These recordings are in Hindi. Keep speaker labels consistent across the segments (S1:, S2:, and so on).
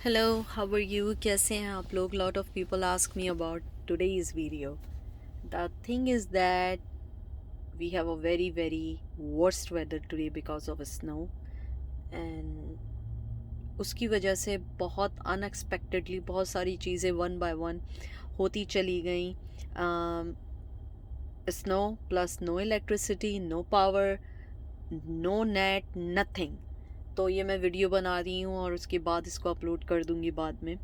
S1: Hello, how are you? कैसे हैं आप लोग? Lot of people ask me about today's video. The thing is that we have a very very worst weather today because of snow, and उसकी वजह से बहुत अनएक्सपेक्टेडली बहुत सारी चीज़ें वन बाय वन होती चली गई. Snow plus no electricity, no power, no net, nothing. तो ये मैं वीडियो बना रही हूँ और उसके बाद इसको अपलोड कर दूँगी बाद में.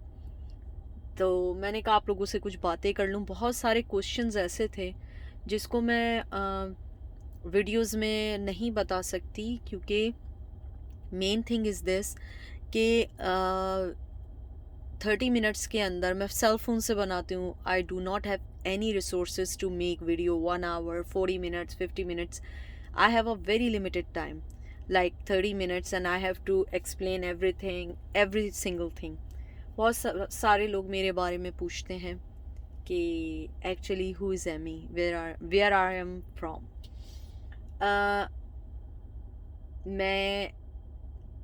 S1: तो मैंने कहा आप लोगों से कुछ बातें कर लूँ. बहुत सारे क्वेश्चंस ऐसे थे जिसको मैं वीडियोस में नहीं बता सकती, क्योंकि मेन थिंग इज़ दिस कि 30 मिनट्स के अंदर मैं सेल फ़ोन से बनाती हूँ. I do not have any resources to make video 1 hour 40 minutes 50 minutes. I have a very limited time, like 30 minutes, and I have to explain everything, every single thing. बहुत सारे लोग मेरे बारे में पूछते हैं कि actually who is Amy, where I am from. मैं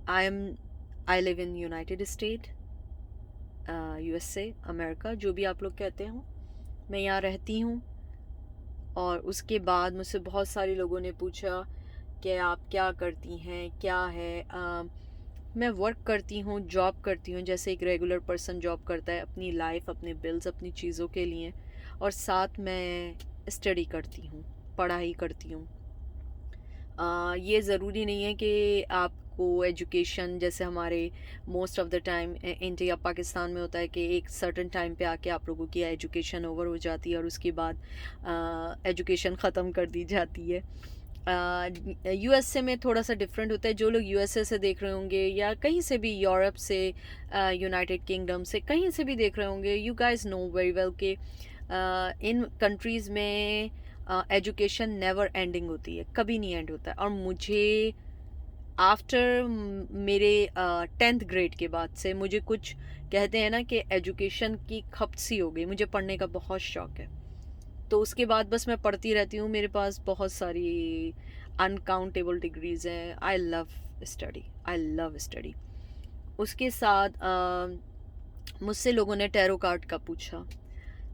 S1: I live in United State, USA, America, जो भी आप लोग कहते हो. मैं यहाँ रहती हूँ. और उसके बाद मुझसे बहुत सारे लोगों ने पूछा कि आप क्या करती हैं, क्या है. मैं वर्क करती हूँ, जॉब करती हूँ, जैसे एक रेगुलर पर्सन जॉब करता है, अपनी लाइफ, अपने बिल्स, अपनी चीज़ों के लिए. और साथ मैं स्टडी करती हूँ, पढ़ाई करती हूँ. ये ज़रूरी नहीं है कि आपको एजुकेशन, जैसे हमारे most of the time India Pakistan में होता है कि एक सर्टेन टाइम पे आके आप लोगों की एजुकेशन ओवर हो जाती है और उसके बाद एजुकेशन ख़त्म कर दी जाती है. यूएसए में थोड़ा सा डिफरेंट होता है. जो लोग यूएसए से देख रहे होंगे या कहीं से भी, यूरोप से, यूनाइटेड किंगडम से, कहीं से भी देख रहे होंगे, you guys know very well कि इन कंट्रीज़ में एजुकेशन नेवर एंडिंग होती है, कभी नहीं एंड होता है. और मुझे आफ्टर मेरे 10th ग्रेड के बाद से मुझे कुछ कहते हैं ना कि एजुकेशन की खपत सी हो गई. मुझे पढ़ने का बहुत शौक़ है. तो उसके बाद बस मैं पढ़ती रहती हूँ. मेरे पास बहुत सारी अनकाउंटेबल डिग्रीज़ हैं. I love study, I love study. उसके साथ मुझसे लोगों ने टैरो कार्ड का पूछा.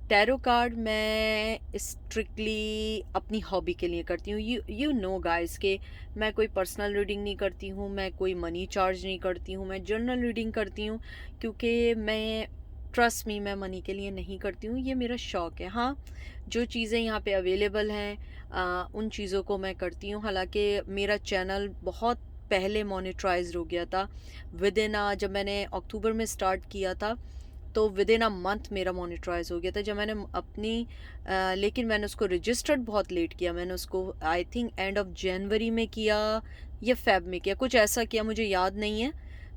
S1: टैरो कार्ड मैं स्ट्रिक्टली अपनी हॉबी के लिए करती हूँ. यू नो गाइस कि मैं कोई पर्सनल रीडिंग नहीं करती हूँ, मैं कोई मनी चार्ज नहीं करती हूँ, मैं जनरल रीडिंग करती हूँ. क्योंकि मैं, ट्रस्ट मी, मैं मनी के लिए नहीं करती हूँ. ये मेरा शौक़ है. हाँ, जो चीज़ें यहाँ पे अवेलेबल हैं उन चीज़ों को मैं करती हूँ. हालांकि मेरा चैनल बहुत पहले मोनेटाइज्ड हो गया था. विद इन जब मैंने अक्टूबर में स्टार्ट किया था तो विद इन अ मंथ मेरा मोनेटाइज हो गया था. जब मैंने अपनी लेकिन मैंने उसको रजिस्टर्ड बहुत लेट किया. मैंने उसको I think end of January में किया या फेब में किया, कुछ ऐसा किया, मुझे याद नहीं है.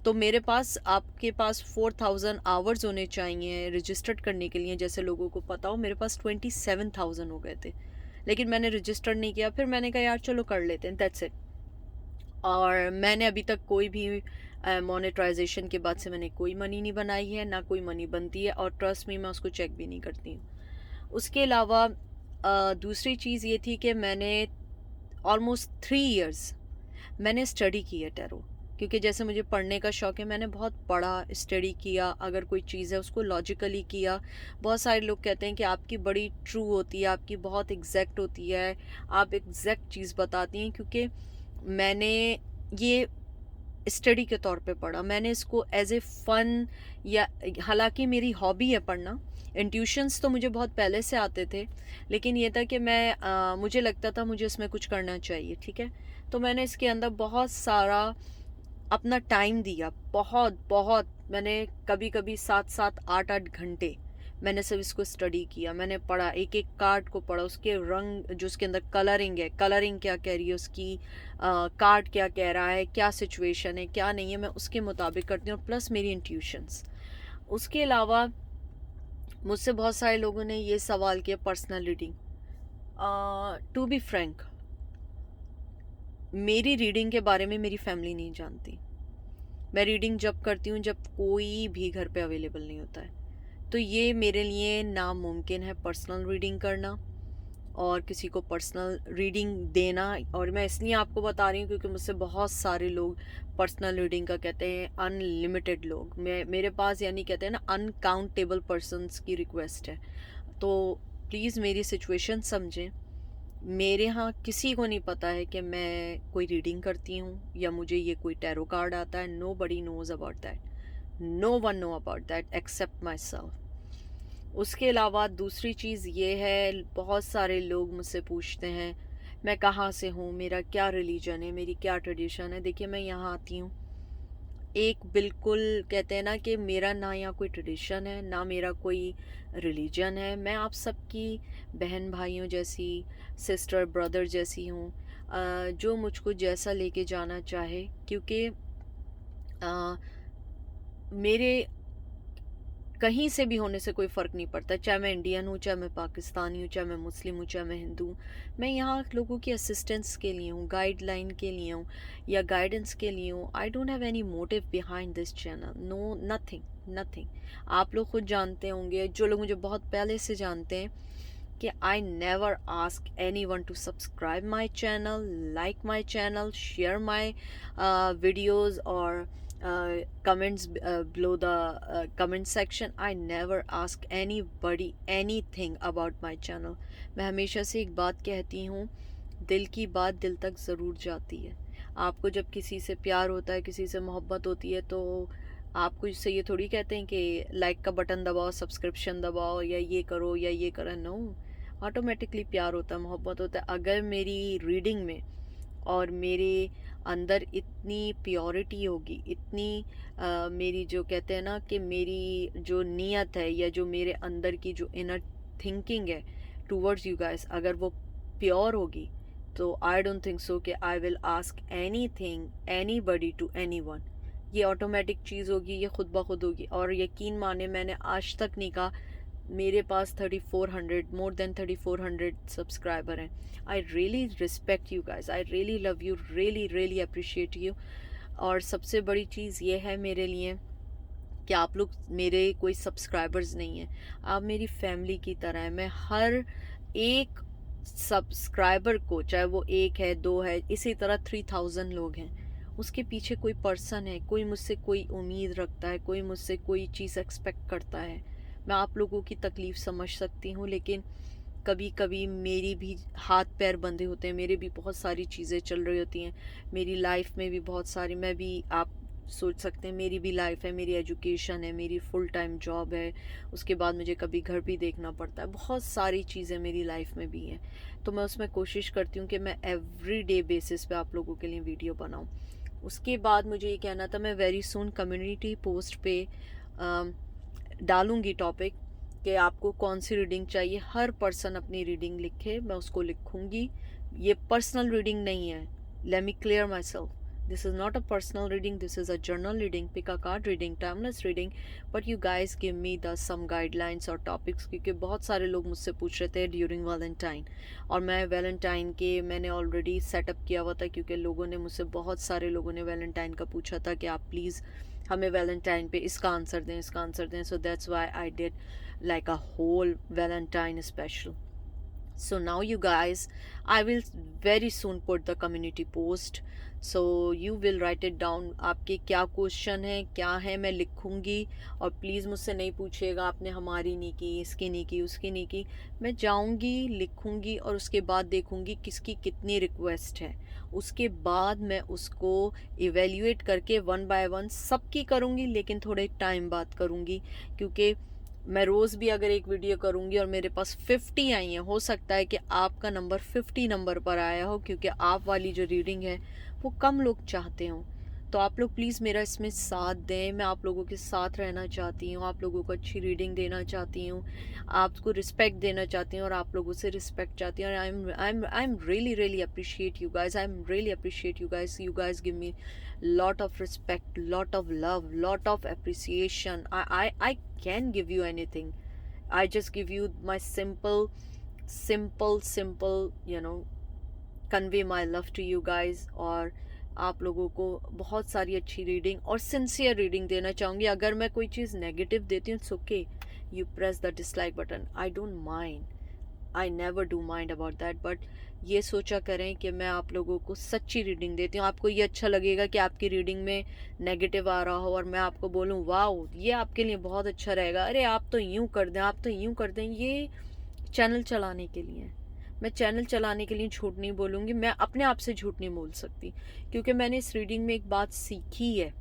S1: तो मेरे पास, आपके पास 4000 आवर्स होने चाहिए रजिस्टर्ड करने के लिए. जैसे लोगों को पता हो, मेरे पास 27,000 हो गए थे, लेकिन मैंने रजिस्टर्ड नहीं किया. फिर मैंने कहा यार चलो कर लेते हैं, दैट्स इट. और मैंने अभी तक कोई भी मोनेटाइजेशन के बाद से मैंने कोई मनी नहीं बनाई है, ना कोई मनी बनती है. और ट्रस्ट मी, मैं उसको चेक भी नहीं करती हूँ. उसके अलावा दूसरी चीज़ ये थी कि मैंने ऑलमोस्ट 3 इयर्स मैंने स्टडी की है टैरो. क्योंकि जैसे मुझे पढ़ने का शौक़ है, मैंने बहुत पढ़ा, स्टडी किया. अगर कोई चीज़ है उसको लॉजिकली किया. बहुत सारे लोग कहते हैं कि आपकी बड़ी ट्रू होती है, आपकी बहुत एग्जैक्ट होती है, आप एग्जैक्ट चीज़ बताती हैं. क्योंकि मैंने ये स्टडी के तौर पे पढ़ा. मैंने इसको एज ए फ़न, या हालांकि मेरी हॉबी है पढ़ना. इंट्यूशंस तो मुझे बहुत पहले से आते थे, लेकिन ये था कि मैं मुझे लगता था मुझे इसमें कुछ करना चाहिए. ठीक है, तो मैंने इसके अंदर बहुत सारा अपना टाइम दिया. बहुत बहुत मैंने कभी कभी 7-7 8-8 घंटे मैंने सिर्फ इसको स्टडी किया. मैंने पढ़ा, एक एक कार्ड को पढ़ा, उसके रंग, जो उसके अंदर कलरिंग है, कलरिंग क्या कह रही है उसकी, कार्ड क्या कह रहा है, क्या सिचुएशन है, क्या नहीं है, मैं उसके मुताबिक करती हूँ. प्लस मेरी इंट्यूशंस. उसके अलावा मुझसे बहुत सारे लोगों ने ये सवाल किया, personal reading. To be frank, मेरी रीडिंग के बारे में मेरी फैमिली नहीं जानती. मैं रीडिंग जब करती हूँ जब कोई भी घर पे अवेलेबल नहीं होता है. तो ये मेरे लिए नामुमकिन है पर्सनल रीडिंग करना. और किसी को पर्सनल रीडिंग देना। और मैं इसलिए आपको बता रही हूँ क्योंकि मुझसे बहुत सारे लोग पर्सनल रीडिंग का कहते हैं, अनलिमिटेड लोग मेरे पास, यानी कहते हैं ना अनकाउंटेबल पर्सनस की रिक्वेस्ट है। तो प्लीज़ मेरी सिचुएशन समझें। मेरे यहाँ किसी को नहीं पता है कि मैं कोई रीडिंग करती हूँ या मुझे ये कोई टैरो कार्ड आता है। Nobody knows about that, no one know about that except myself. उसके अलावा दूसरी चीज़ ये है, बहुत सारे लोग मुझसे पूछते हैं मैं कहाँ से हूँ, मेरा क्या रिलीजन है, मेरी क्या ट्रेडिशन है। देखिए मैं यहाँ आती हूँ, एक बिल्कुल कहते हैं ना कि मेरा ना यहाँ कोई ट्रेडिशन है ना मेरा कोई रिलीजन है। मैं आप सबकी बहन भाइयों जैसी, सिस्टर ब्रदर जैसी हूँ, जो मुझको जैसा लेके जाना चाहे। क्योंकि मेरे कहीं से भी होने से कोई फ़र्क नहीं पड़ता, चाहे मैं इंडियन हूँ, चाहे मैं पाकिस्तानी हूँ, चाहे मैं मुस्लिम हूँ, चाहे मैं हिंदू हूँ। मैं यहाँ लोगों की असिस्टेंस के लिए हूँ, गाइडलाइन के लिए हूँ या गाइडेंस के लिए हूँ। I don't have any motive behind this channel, no, nothing nothing. आप लोग खुद जानते होंगे, जो लोग मुझे बहुत पहले से जानते हैं, कि I never ask any one two subscribe my channel, like my channel, share my videos और comments below the comment section. I never ask anybody anything about my channel. मैं हमेशा से एक बात कहती हूँ, दिल की बात दिल तक ज़रूर जाती है। आपको जब किसी से प्यार होता है, किसी से मोहब्बत होती है, तो आपको इससे ये थोड़ी कहते हैं कि लाइक का बटन दबाओ, सब्सक्रिप्शन दबाओ या ये करो या ये करो। नो, ऑटोमेटिकली प्यार होता है, मोहब्बत होता है। अगर मेरी रीडिंग में और मेरे अंदर इतनी प्योरिटी होगी, इतनी मेरी जो कहते हैं ना कि मेरी जो नीयत है या जो मेरे अंदर की जो इनर थिंकिंग है टूवर्ड्स यू गाइस, अगर वो प्योर होगी, तो आई डोंट थिंक सो कि I will ask anything anybody to anyone. ये ऑटोमेटिक चीज़ होगी, ये खुद ब खुद होगी। और यकीन माने, मैंने आज तक नहीं कहा। मेरे पास 3400, मोर देन 3400 सब्सक्राइबर हैं। I really respect you guys, I really love you, really really appreciate you. और सबसे बड़ी चीज़ ये है मेरे लिए कि आप लोग मेरे कोई सब्सक्राइबर्स नहीं हैं, आप मेरी फैमिली की तरह हैं। मैं हर एक सब्सक्राइबर को, चाहे वो एक है, दो है, इसी तरह 3000 लोग हैं, उसके पीछे कोई पर्सन है, कोई मुझसे कोई उम्मीद रखता है, कोई मुझसे कोई चीज़ एक्सपेक्ट करता है। मैं आप लोगों की तकलीफ़ समझ सकती हूँ, लेकिन कभी कभी मेरी भी हाथ पैर बंधे होते हैं, मेरे भी बहुत सारी चीज़ें चल रही होती हैं मेरी लाइफ में भी, बहुत सारी। मैं भी, आप सोच सकते हैं, मेरी भी लाइफ है, मेरी एजुकेशन है, मेरी फुल टाइम जॉब है, उसके बाद मुझे कभी घर भी देखना पड़ता है, बहुत सारी चीज़ें मेरी लाइफ में भी हैं। तो मैं उसमें कोशिश करती हूँ कि मैं एवरी डे बेसिस पे आप लोगों के लिए वीडियो बनाऊँ। उसके बाद मुझे ये कहना था, मैं वेरी सून कम्युनिटी पोस्ट पे डालूँगी टॉपिक कि आपको कौन सी रीडिंग चाहिए। हर पर्सन अपनी रीडिंग लिखे, मैं उसको लिखूँगी। ये पर्सनल रीडिंग नहीं है, let me clear my self, this is not a personal reading, this is a journal reading, pick a card reading, timeless reading, but you guys give me the some guidelines और topics, क्योंकि बहुत सारे लोग मुझसे पूछ रहे थे ड्यूरिंग वैलेंटाइन, और मैं वैलेंटाइन के मैंने ऑलरेडी सेटअप किया हुआ था, क्योंकि लोगों ने मुझसे, बहुत सारे लोगों ने वैलेंटाइन का पूछा था कि आप प्लीज़ हमें वैलेंटाइन पे इसका आंसर दें, इसका आंसर दें। So that's why I did like a whole Valentine special. So now you guys, I will very soon put the community post, so you will write it down, आपके क्या क्वेश्चन है, क्या है, मैं लिखूँगी। और प्लीज़ मुझसे नहीं पूछिएगा आपने हमारी नहीं की, इसकी नहीं की, उसकी नहीं की। मैं जाऊँगी, लिखूँगी और उसके बाद देखूँगी किसकी कितनी रिक्वेस्ट है, उसके बाद मैं उसको इवेल्युएट करके वन बाय वन सबकी करूँगी, लेकिन थोड़े टाइम बाद करूँगी, क्योंकि मैं रोज़ भी अगर एक वीडियो करूँगी और मेरे पास 50 आई हैं, हो सकता है कि आपका नंबर 50 नंबर पर आया हो, क्योंकि आप वाली जो रीडिंग है वो कम लोग चाहते हों। तो आप लोग प्लीज़ मेरा इसमें साथ दें, मैं आप लोगों के साथ रहना चाहती हूँ, आप लोगों को अच्छी रीडिंग देना चाहती हूँ, आपको रिस्पेक्ट देना चाहती हूँ और आप लोगों से रिस्पेक्ट चाहती हूँ। I am really really appreciate you guys, I am really appreciate you guys give me lot of respect, lot of love, lot of appreciation. I can give you anything. I just give you my simple, convey my love to you guys. और आप लोगों को बहुत सारी अच्छी रीडिंग और सिंसियर रीडिंग देना चाहूँगी। अगर मैं कोई चीज़ नेगेटिव देती हूँ, it's okay, you press the dislike button, I don't mind. I never do mind about that, but ये सोचा करें कि मैं आप लोगों को सच्ची रीडिंग देती हूँ। आपको ये अच्छा लगेगा कि आपकी रीडिंग में नेगेटिव आ रहा हो और मैं आपको बोलूँ वाओ ये आपके लिए बहुत अच्छा रहेगा, अरे आप तो यूँ कर दें, आप तो यूँ कर दें। ये चैनल चलाने के लिए है। मैं चैनल चलाने के लिए झूठ नहीं बोलूँगी, मैं अपने आप से झूठ नहीं बोल सकती, क्योंकि मैंने इस रीडिंग में एक बात सीखी है।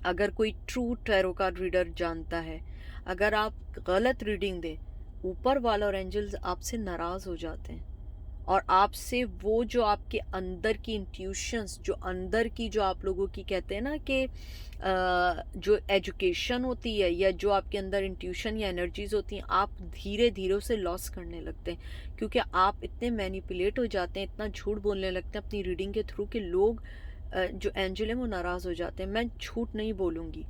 S1: अगर कोई ट्रू टैरो कार्ड रीडर जानता है, अगर आप गलत रीडिंग दें, ऊपर वाला और एंजल्स आपसे नाराज़ हो जाते हैं और आपसे वो जो आपके अंदर की इंट्यूशंस, जो अंदर की जो आप लोगों की कहते हैं ना कि जो एजुकेशन होती है या जो आपके अंदर इंट्यूशन या एनर्जीज होती हैं, आप धीरे धीरे उसे लॉस करने लगते हैं, क्योंकि आप इतने मैनिपुलेट हो जाते हैं, इतना झूठ बोलने लगते हैं अपनी रीडिंग के थ्रू कि लोग जो एंजल हैं वो नाराज़ हो जाते हैं। मैं झूठ नहीं बोलूँगी,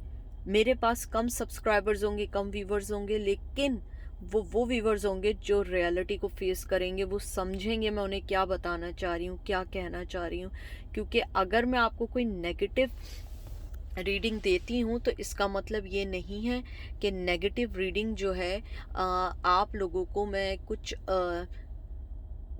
S1: मेरे पास कम सब्सक्राइबर्स होंगे, कम व्यूवर्स होंगे, लेकिन वो व्यूवर्स होंगे जो रियलिटी को फेस करेंगे, वो समझेंगे मैं उन्हें क्या बताना चाह रही हूँ, क्या कहना चाह रही हूँ। क्योंकि अगर मैं आपको कोई नेगेटिव रीडिंग देती हूँ तो इसका मतलब ये नहीं है कि नेगेटिव रीडिंग जो है आप लोगों को मैं कुछ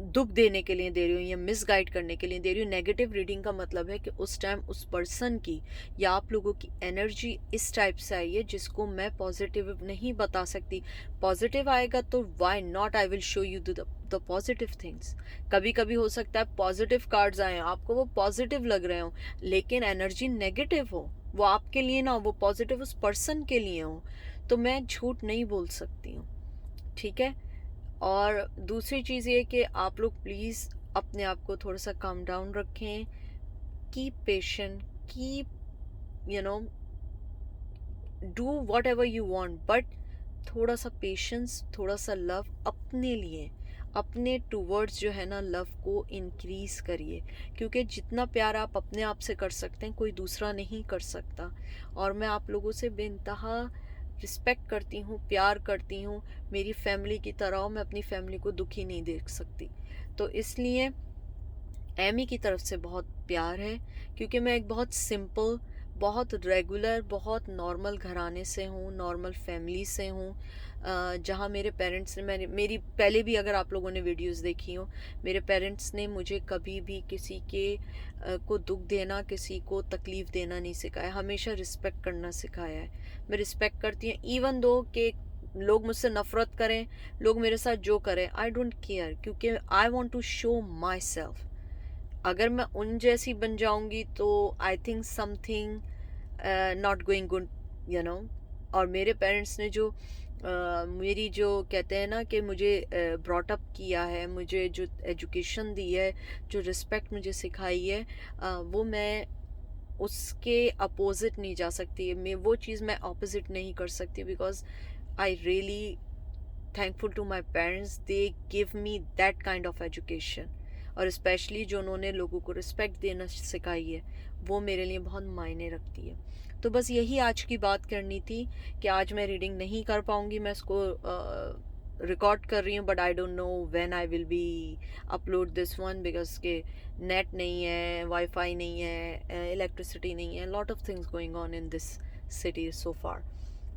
S1: दुख देने के लिए दे रही हूँ या मिसगाइड करने के लिए दे रही हूँ। नेगेटिव रीडिंग का मतलब है कि उस टाइम उस पर्सन की या आप लोगों की एनर्जी इस टाइप से आई है जिसको मैं पॉजिटिव नहीं बता सकती। पॉजिटिव आएगा तो why not, I will show you the positive things. कभी कभी हो सकता है पॉजिटिव कार्ड्स आए, आपको वो पॉजिटिव लग रहे हो, लेकिन एनर्जी नेगेटिव हो, वो आपके लिए ना हो, वो पॉजिटिव उस पर्सन के लिए हो। तो मैं झूठ नहीं बोल सकती हूँ, ठीक है। और दूसरी चीज़ ये कि आप लोग प्लीज़ अपने आप को थोड़ा सा काम डाउन रखें, keep patient, keep do what ever you want, but थोड़ा सा पेशेंस, थोड़ा सा लव अपने लिए, अपने टूवर्ड्स जो है ना लव को इंक्रीज़ करिए, क्योंकि जितना प्यार आप अपने आप से कर सकते हैं कोई दूसरा नहीं कर सकता। और मैं आप लोगों से बेइंतहा रिस्पेक्ट करती हूँ, प्यार करती हूँ, मेरी फैमिली की तरह मैं अपनी फैमिली को दुखी नहीं देख सकती। तो इसलिए एमी की तरफ से बहुत प्यार है, क्योंकि मैं एक बहुत सिंपल, बहुत रेगुलर, बहुत नॉर्मल घराने से हूँ, नॉर्मल फैमिली से हूँ, जहाँ मेरे पेरेंट्स ने मेरी पहले भी अगर आप लोगों ने वीडियोस देखी हो, मेरे पेरेंट्स ने मुझे कभी भी किसी के को दुख देना, किसी को तकलीफ़ देना नहीं सिखाया, हमेशा रिस्पेक्ट करना सिखाया है। मैं रिस्पेक्ट करती हूँ, इवन दो कि लोग मुझसे नफ़रत करें, लोग मेरे साथ जो करें, आई डोंट केयर, क्योंकि I want to show myself. अगर मैं उन जैसी बन जाऊंगी तो I think something not going good, you know. और मेरे पेरेंट्स ने जो मेरी जो कहते हैं ना कि मुझे ब्रॉट अप किया है, मुझे जो एजुकेशन दी है, जो रिस्पेक्ट मुझे सिखाई है, वो मैं उसके अपोजिट नहीं जा सकती। मैं वो चीज़ मैं ऑपोजिट नहीं कर सकती, because I really thankful to my parents, they give me that kind of education. और स्पेशली जो उन्होंने लोगों को रिस्पेक्ट देना सिखाई है, वो मेरे लिए बहुत मायने रखती है। तो बस यही आज की बात करनी थी कि आज मैं रीडिंग नहीं कर पाऊँगी, मैं इसको रिकॉर्ड कर रही हूँ, but I don't know when I will be upload this one, because के नेट नहीं है, वाईफाई नहीं है, इलेक्ट्रिसिटी नहीं है, lot of things going on in this city so far.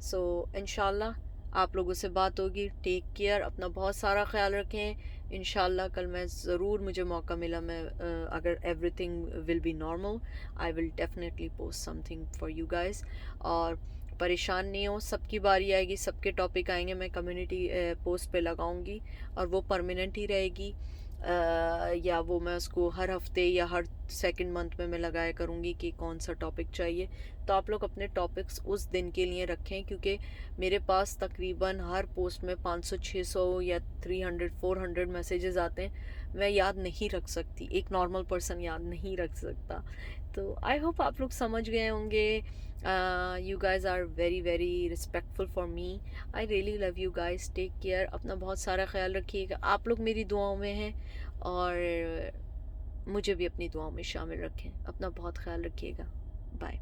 S1: So इंशाल्लाह आप लोगों से बात होगी। टेक केयर, अपना बहुत सारा ख्याल रखें। इंशाल्लाह कल मैं ज़रूर, मुझे मौका मिला, मैं अगर everything will be normal, I will definitely post something for you guys. और परेशान नहीं हो, सबकी बारी आएगी, सबके टॉपिक आएंगे, मैं कम्युनिटी पोस्ट पे लगाऊंगी और वो परमानेंट ही रहेगी, या वो मैं उसको हर हफ्ते या हर सेकंड मंथ में मैं लगाया करूँगी कि कौन सा टॉपिक चाहिए। तो आप लोग अपने टॉपिक्स उस दिन के लिए रखें, क्योंकि मेरे पास तकरीबन हर पोस्ट में 500-600 या 300-400 मैसेजेस आते हैं, मैं याद नहीं रख सकती, एक नॉर्मल पर्सन याद नहीं रख सकता। तो आई होप आप लोग समझ गए होंगे। You guys are very very respectful for me, I really love you guys. Take care, अपना बहुत सारा ख्याल रखिएगा। आप लोग मेरी दुआओं में हैं और मुझे भी अपनी दुआओं में शामिल रखें। अपना बहुत ख्याल रखिएगा। बाय।